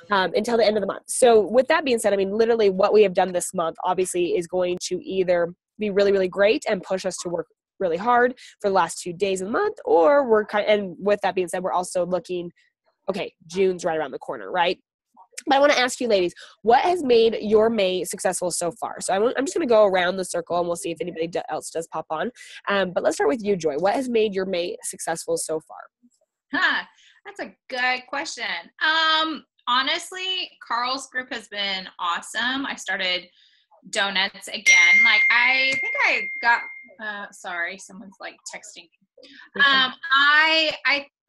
until the end of the month. So with that being said, I mean, literally what we have done this month obviously is going to either be really, really great and push us to work really hard for the last 2 days of the month, or and with that being said, we're also looking, okay, June's right around the corner, right? But I want to ask you ladies, what has made your May successful so far? So I'm just going to go around the circle and we'll see if anybody else does pop on. But let's start with you, Joy. What has made your May successful so far? That's a good question. Honestly, Carl's group has been awesome. I started donuts again. Like, I think I got, sorry, someone's like texting me.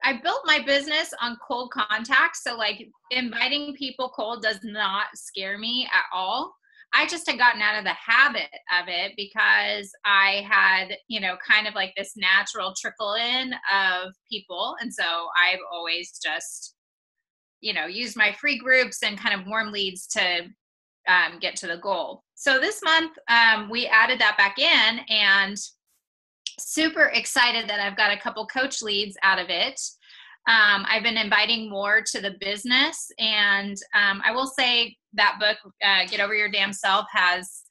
I built my business on cold contact. So like inviting people cold does not scare me at all. I just had gotten out of the habit of it because I had, kind of like this natural trickle in of people. And so I've always just, used my free groups and kind of warm leads to get to the goal. So this month we added that back in, and super excited that I've got a couple coach leads out of it. I've been inviting more to the business, and I will say that book, Get Over Your Damn Self, has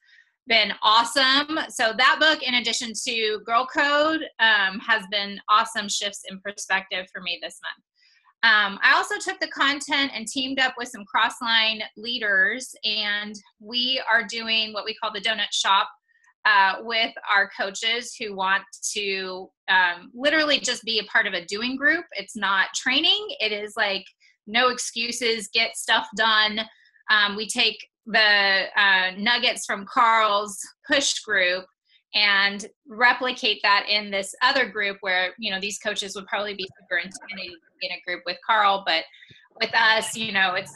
been awesome. So that book, in addition to Girl Code, has been awesome shifts in perspective for me this month. I also took the content and teamed up with some crossline leaders, and we are doing what we call the Donut Shop with our coaches who want to literally just be a part of a doing group. It's not training. It is like no excuses, get stuff done. We take the nuggets from Carl's push group and replicate that in this other group where, these coaches would probably be super intimidated in a group with Carl, but with us, it's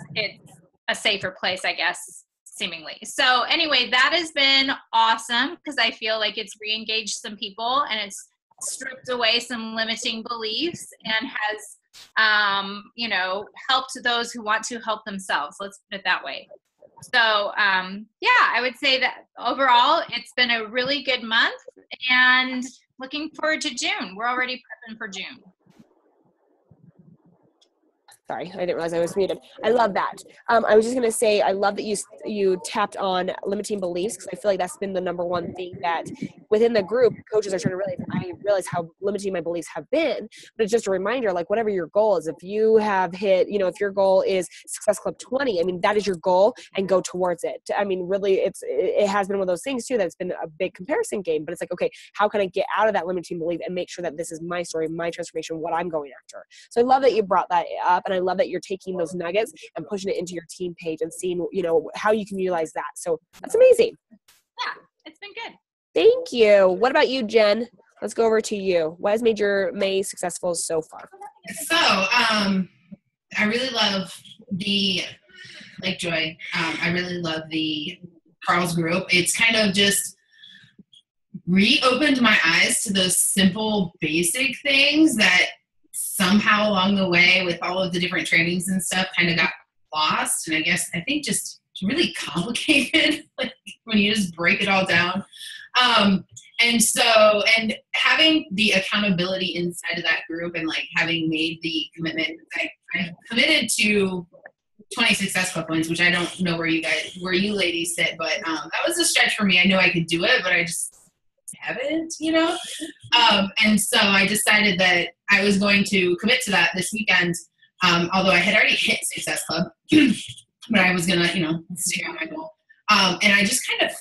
a safer place, I guess, seemingly. So anyway, that has been awesome because I feel like it's re-engaged some people and it's stripped away some limiting beliefs and has, helped those who want to help themselves. Let's put it that way. So, I would say that overall it's been a really good month and looking forward to June. We're already prepping for June. Sorry, I didn't realize I was muted. I love that. I was just going to say, I love that you tapped on limiting beliefs, because I feel like that's been the number one thing that within the group, coaches are trying to realize. I realize how limiting my beliefs have been, but it's just a reminder, like whatever your goal is, if you have hit, if your goal is Success Club 20, I mean, that is your goal and go towards it. I mean, really, it has been one of those things too, that's been a big comparison game, but it's like, okay, how can I get out of that limiting belief and make sure that this is my story, my transformation, what I'm going after? So I love that you brought that up, and I love that you're taking those nuggets and pushing it into your team page and seeing, how you can utilize that. So that's amazing. Yeah, it's been good. Thank you. What about you, Jen? Let's go over to you. What has made your May successful so far? So, I really love like Joy, I really love the Carl's group. It's kind of just reopened my eyes to those simple, basic things that somehow along the way with all of the different trainings and stuff kind of got lost. And I think just really complicated, like when you just break it all down. And having the accountability inside of that group and like having made the commitment, I committed to 20 Success Club points, which I don't know where you ladies sit, but that was a stretch for me. I know I could do it, but I just haven't, and so I decided that I was going to commit to that this weekend, although I had already hit Success Club, but I was gonna, stay on my goal. And I just kind of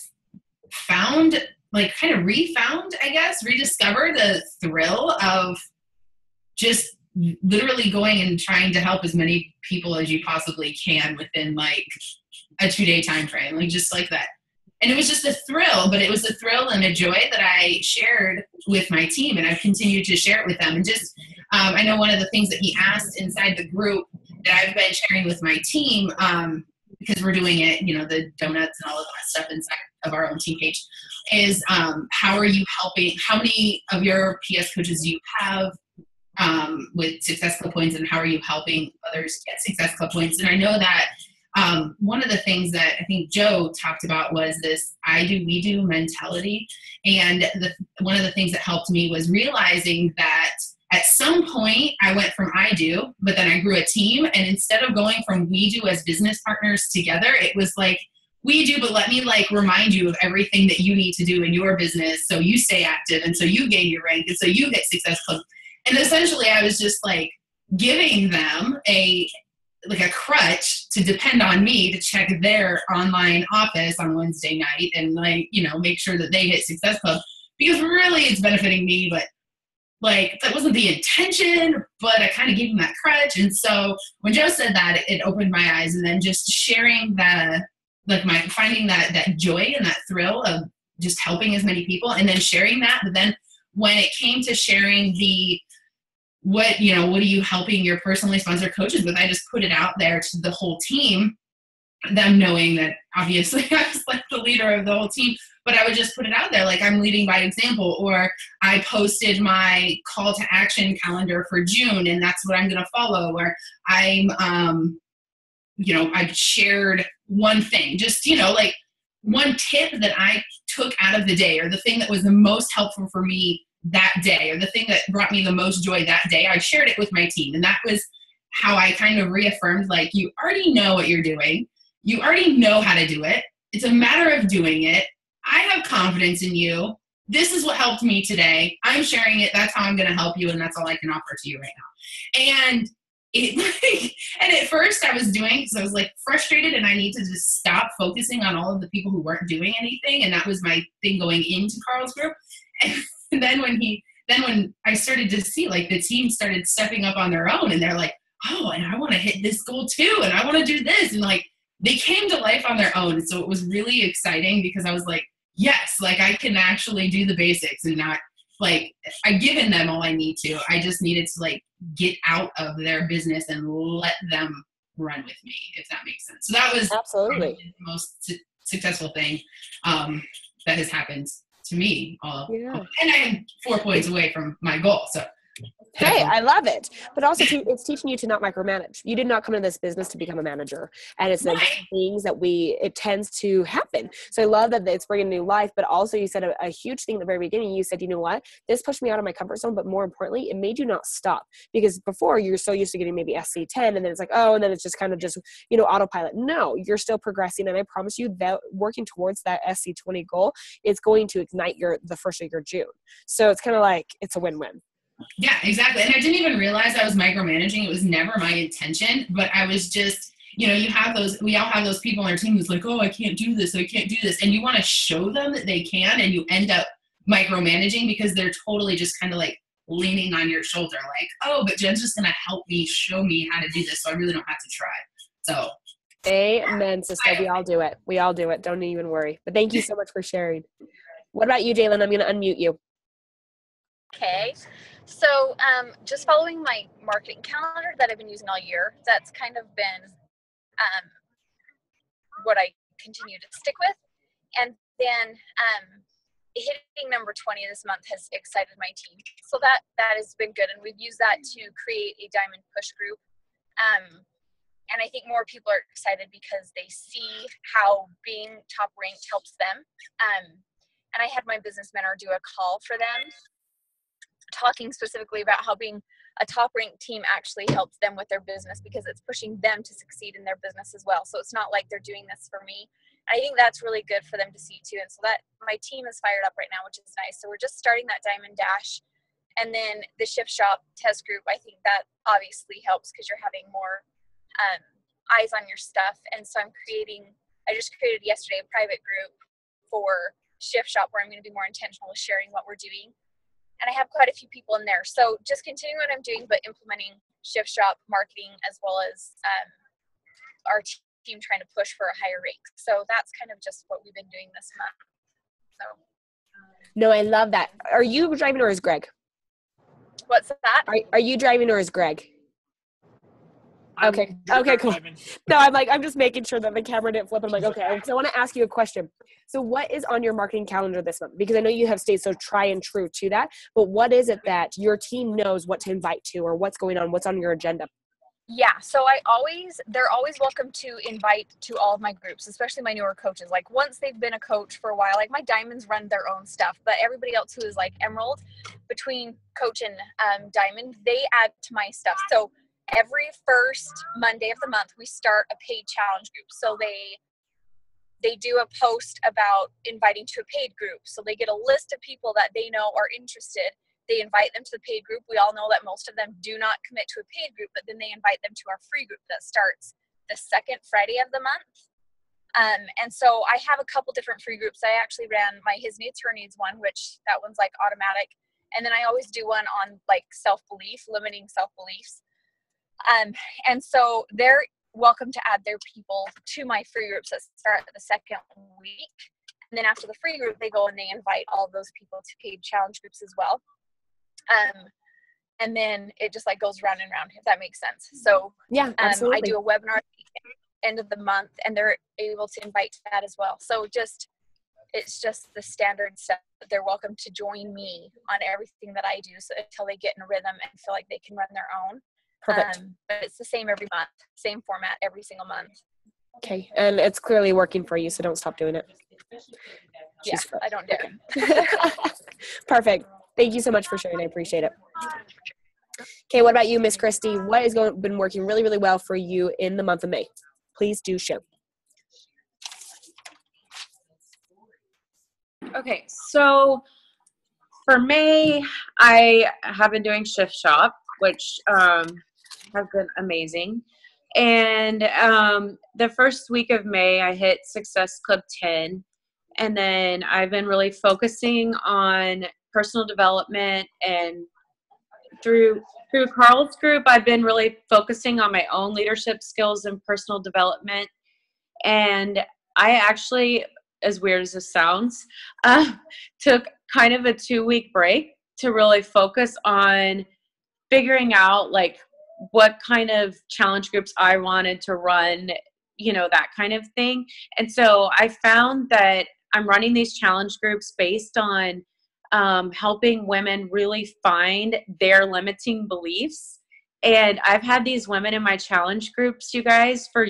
rediscovered the thrill of just literally going and trying to help as many people as you possibly can within like a 2-day time frame, like just like that. And it was just a thrill, but it was a thrill and a joy that I shared with my team, and I've continued to share it with them. And just, I know one of the things that he asked inside the group that I've been sharing with my team, because we're doing it, the donuts and all of that stuff inside of our own team page, is how are you helping, how many of your PS coaches do you have with Success Club points, and how are you helping others get Success Club points? And I know that one of the things that I think Joe talked about was this I do, we do mentality. And one of the things that helped me was realizing that at some point I went from I do, but then I grew a team. And instead of going from we do as business partners together, it was like, we do, but let me like remind you of everything that you need to do in your business so you stay active and so you gain your rank and so you hit Success Club. And essentially I was just like giving them a crutch to depend on me to check their online office on Wednesday night and like, you know, make sure that they hit Success Club, because really it's benefiting me, but like that wasn't the intention, but I kind of gave them that crutch. And so when Joe said that, it opened my eyes. And then just sharing finding that joy and that thrill of just helping as many people and then sharing that. But then when it came to sharing what are you helping your personally sponsored coaches with, I just put it out there to the whole team, them knowing that obviously I was like the leader of the whole team, but I would just put it out there like I'm leading by example, or I posted my call to action calendar for June and that's what I'm going to follow, or I've shared one thing, just, like one tip that I took out of the day, or the thing that was the most helpful for me that day, or the thing that brought me the most joy that day, I shared it with my team. And that was how I kind of reaffirmed, like, you already know what you're doing. You already know how to do it. It's a matter of doing it. I have confidence in you. This is what helped me today. I'm sharing it. That's how I'm going to help you. And that's all I can offer to you right now. And and at first I was doing, so I was like frustrated and I need to just stop focusing on all of the people who weren't doing anything. And that was my thing going into Carl's group. And then when I started to see like the team started stepping up on their own and they're like, oh, and I want to hit this goal too. And I want to do this. And like, they came to life on their own. So it was really exciting because I was like, yes, like I can actually do the basics and not like I've given them all I need to. I just needed to like get out of their business and let them run with me, if that makes sense. So that was absolutely the most successful thing that has happened to me. And I am 4 points away from my goal. So hey, I love it. But also, it's teaching you to not micromanage. You did not come into this business to become a manager. And it's the things that it tends to happen. So I love that it's bringing new life. But also, you said a huge thing at the very beginning. You said, you know what? This pushed me out of my comfort zone. But more importantly, it made you not stop. Because before, you're so used to getting maybe SC10. And then it's like, oh, and then it's just kind of just, autopilot. No, you're still progressing. And I promise you that working towards that SC20 goal is going to ignite the first of your June. So it's kind of like, it's a win-win. Yeah, exactly. And I didn't even realize I was micromanaging. It was never my intention, but I was just, we all have those people on our team who's like, oh, I can't do this. I can't do this. And you want to show them that they can, and you end up micromanaging because they're totally just kind of like leaning on your shoulder. Like, oh, but Jen's just going to help me, show me how to do this. So I really don't have to try. So. Amen, sister. We all do it. We all do it. Don't even worry. But thank you so much for sharing. What about you, Jalen? I'm going to unmute you. Okay. So just following my marketing calendar that I've been using all year, that's kind of been what I continue to stick with. And then hitting number 20 this month has excited my team. So that has been good. And we've used that to create a diamond push group. And I think more people are excited because they see how being top ranked helps them. And I had my business mentor do a call for them, talking specifically about how being a top ranked team actually helps them with their business because it's pushing them to succeed in their business as well. So it's not like they're doing this for me. I think that's really good for them to see too. And so that my team is fired up right now, which is nice. So we're just starting that Diamond Dash. And then the Shift Shop test group, I think that obviously helps because you're having more eyes on your stuff. And so I just created yesterday a private group for Shift Shop where I'm going to be more intentional with sharing what we're doing. And I have quite a few people in there. So just continuing what I'm doing, but implementing Shift Shop marketing as well as our team trying to push for a higher rank. So that's kind of just what we've been doing this month. So. No, I love that. Are you driving or is Greg? What's that? Are you driving or is Greg? Okay, cool. No, I'm just making sure that the camera didn't flip. I'm like, okay. So I want to ask you a question. So what is on your marketing calendar this month? Because I know you have stayed so try and true to that, but what is it that your team knows what to invite to or what's going on? What's on your agenda? Yeah, so they're always welcome to invite to all of my groups, especially my newer coaches. Like once they've been a coach for a while, like my diamonds run their own stuff, but everybody else who is like emerald, between coach and diamond, they add to my stuff. So every first Monday of the month, we start a paid challenge group. So they do a post about inviting to a paid group. So they get a list of people that they know are interested. They invite them to the paid group. We all know that most of them do not commit to a paid group, but then they invite them to our free group that starts the second Friday of the month. And so I have a couple different free groups. I actually ran my His Needs, Her Needs one, which that one's like automatic. And then I always do one on like self-belief, limiting self-beliefs. And so they're welcome to add their people to my free groups that start the second week. And then after the free group, they go and they invite all of those people to paid challenge groups as well. And then it just like goes round and round, if that makes sense. So yeah, absolutely. I do a webinar at the end of the month, and they're able to invite to that as well. So it's just the standard stuff. They're welcome to join me on everything that I do, so until they get in a rhythm and feel like they can run their own. Perfect. But it's the same every month, same format every single month. Okay, and it's clearly working for you, so don't stop doing it. Yeah, I don't dare. Perfect. Thank you so much for sharing. I appreciate it. Okay, what about you, Miss Christy? What has been working really, really well for you in the month of May? Please do share. Okay, so for May, I have been doing Shift Shop, which has been amazing. And the first week of May, I hit Success Club 10. And then I've been really focusing on personal development, and through Carl's group, I've been really focusing on my own leadership skills and personal development. And I actually, as weird as this sounds, took kind of a 2-week break to really focus on figuring out like what kind of challenge groups I wanted to run, that kind of thing. And so I found that I'm running these challenge groups based on helping women really find their limiting beliefs. And I've had these women in my challenge groups, you guys, for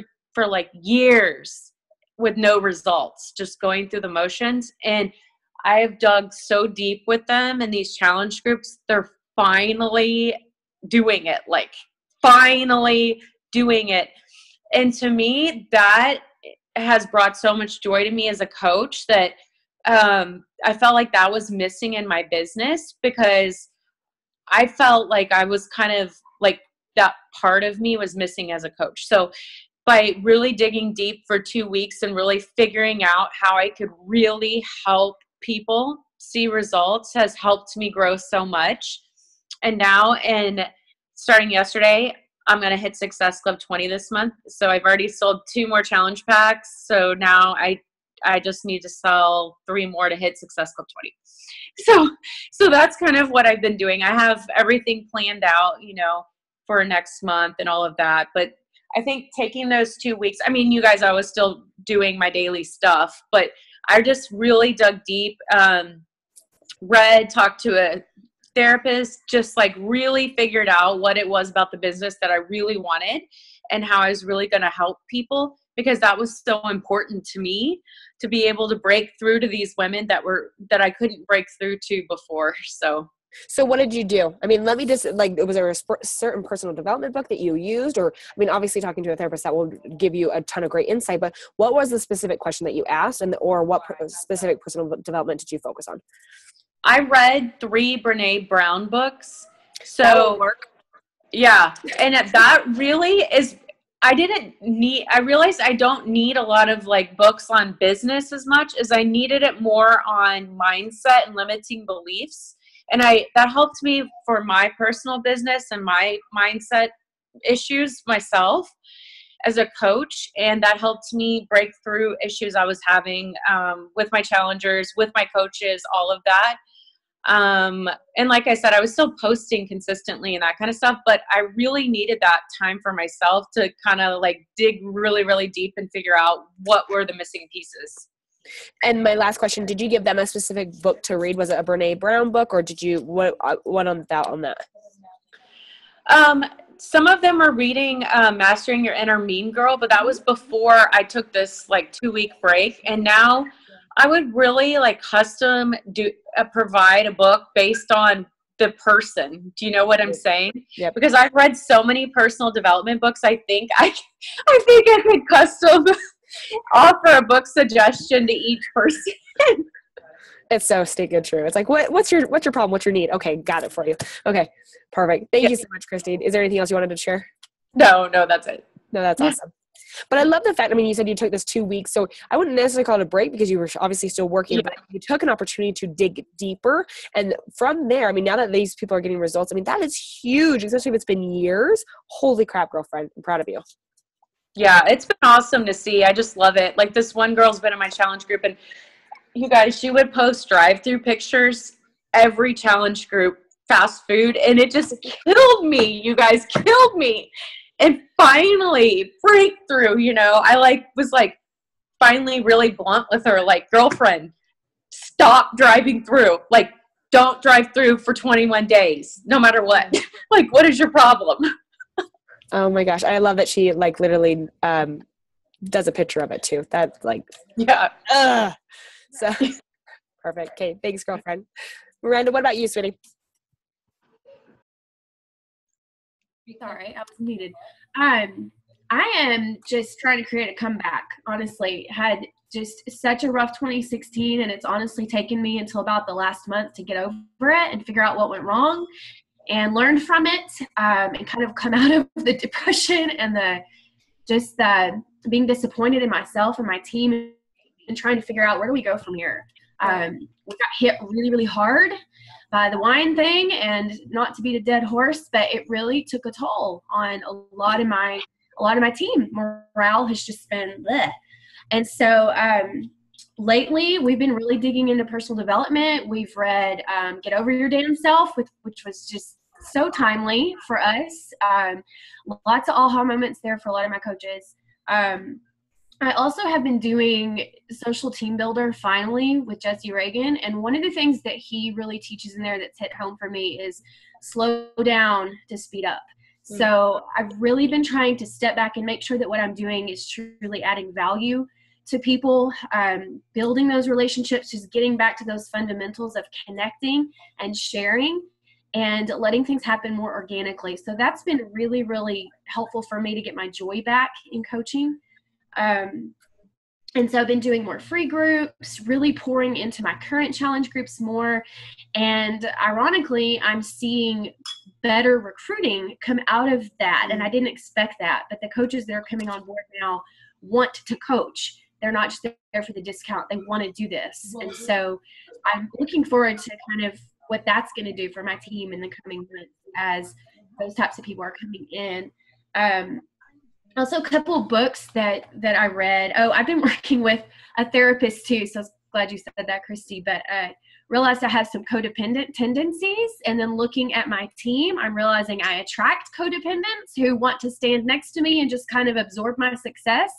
like years with no results, just going through the motions. And I have dug so deep with them in these challenge groups. They're finally doing it, And to me, that has brought so much joy to me as a coach that I felt like that was missing in my business, because I felt like I was kind of like that part of me was missing as a coach. So by really digging deep for 2 weeks and really figuring out how I could really help people see results has helped me grow so much. And now, starting yesterday, I'm going to hit Success Club 20 this month. So I've already sold 2 more challenge packs. So now I just need to sell 3 more to hit Success Club 20. So that's kind of what I've been doing. I have everything planned out, for next month and all of that. But I think taking those 2 weeks, you guys, I was still doing my daily stuff, but I just really dug deep, talked to a therapist, just like really figured out what it was about the business that I really wanted and how I was really going to help people, because that was so important to me to be able to break through to these women that I couldn't break through to before. So what did you do? Let me just was there a certain personal development book that you used, or obviously talking to a therapist that will give you a ton of great insight, but what was the specific question that you asked, or what specific personal development did you focus on? I read 3 Brene Brown books. So yeah. And that really is, I realized I don't need a lot of books on business as much as I needed it more on mindset and limiting beliefs. And that helped me for my personal business and my mindset issues myself as a coach. And that helped me break through issues I was having with my challengers, with my coaches, all of that. And like I said, I was still posting consistently and that kind of stuff, but I really needed that time for myself to kind of dig really, really deep and figure out what were the missing pieces. And my last question, did you give them a specific book to read? Was it a Brene Brown book, or did you, what on that? some of them are reading Mastering Your Inner Mean Girl, but that was before I took this like 2-week break. And now I would really like custom provide a book based on the person. Do you know what I'm saying? Yeah. Because I've read so many personal development books. I think I could custom offer a book suggestion to each person. It's so stinking true. It's like, what's your problem? What's your need? Okay, got it for you. Okay, perfect. Thank you so much, Christine. Is there anything else you wanted to share? No, that's it. No, that's awesome. But I love the fact, I mean, you said you took this 2 weeks, so I wouldn't necessarily call it a break because you were obviously still working, but you took an opportunity to dig deeper. And from there, I mean, now that these people are getting results, I mean, that is huge, especially if it's been years. Holy crap, girlfriend. I'm proud of you. Yeah, it's been awesome to see. I just love it. Like this one girl's been in my challenge group, and you guys, she would post drive-through pictures every challenge group, fast food, and it just killed me. You guys killed me. And finally, breakthrough, you know, I was finally really blunt with her, like, girlfriend, stop driving through. Like, don't drive through for 21 days, no matter what. Like, what is your problem? Oh my gosh. I love that she like literally does a picture of it too. That's like, yeah. So perfect. Okay. Thanks, girlfriend. Miranda, what about you, sweetie? Sorry, I was muted. I am just trying to create a comeback. Honestly, had just such a rough 2016, and it's honestly taken me until about the last month to get over it and figure out what went wrong and learn from it, and kind of come out of the depression and the being disappointed in myself and my team and trying to figure out where do we go from here. We got hit really, really hard by the wine thing, and not to beat a dead horse, but it really took a toll on a lot of my team. Morale has just been bleh. And so lately we've been really digging into personal development. We've read Get Over Your Damn Self, which was just so timely for us. Lots of aha moments there for a lot of my coaches. I also have been doing Social Team Builder finally with Jesse Reagan. And one of the things that he really teaches in there that's hit home for me is slow down to speed up. So I've really been trying to step back and make sure that what I'm doing is truly adding value to people, building those relationships, just getting back to those fundamentals of connecting and sharing and letting things happen more organically. So that's been really, really helpful for me to get my joy back in coaching. And so I've been doing more free groups, really pouring into my current challenge groups more. And ironically, I'm seeing better recruiting come out of that. And I didn't expect that, but the coaches that are coming on board now want to coach. They're not just there for the discount. They want to do this. And so I'm looking forward to kind of what that's going to do for my team in the coming months as those types of people are coming in. Also, a couple of books that I read. Oh, I've been working with a therapist too, so I was glad you said that, Christy. But realized I have some codependent tendencies, and then looking at my team, I'm realizing I attract codependents who want to stand next to me and just kind of absorb my success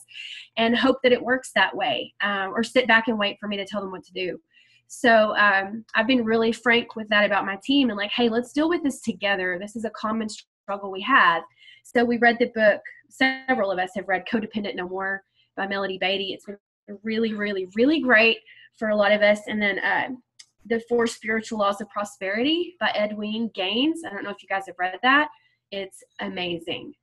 and hope that it works that way, or sit back and wait for me to tell them what to do. So I've been really frank with that about my team and like, hey, let's deal with this together. This is a common struggle we have. So we read the book. Several of us have read Codependent No More by Melody Beatty. It's been really, really, really great for a lot of us. And then The 4 Spiritual Laws of Prosperity by Edwene Gaines. I don't know if you guys have read that. It's amazing.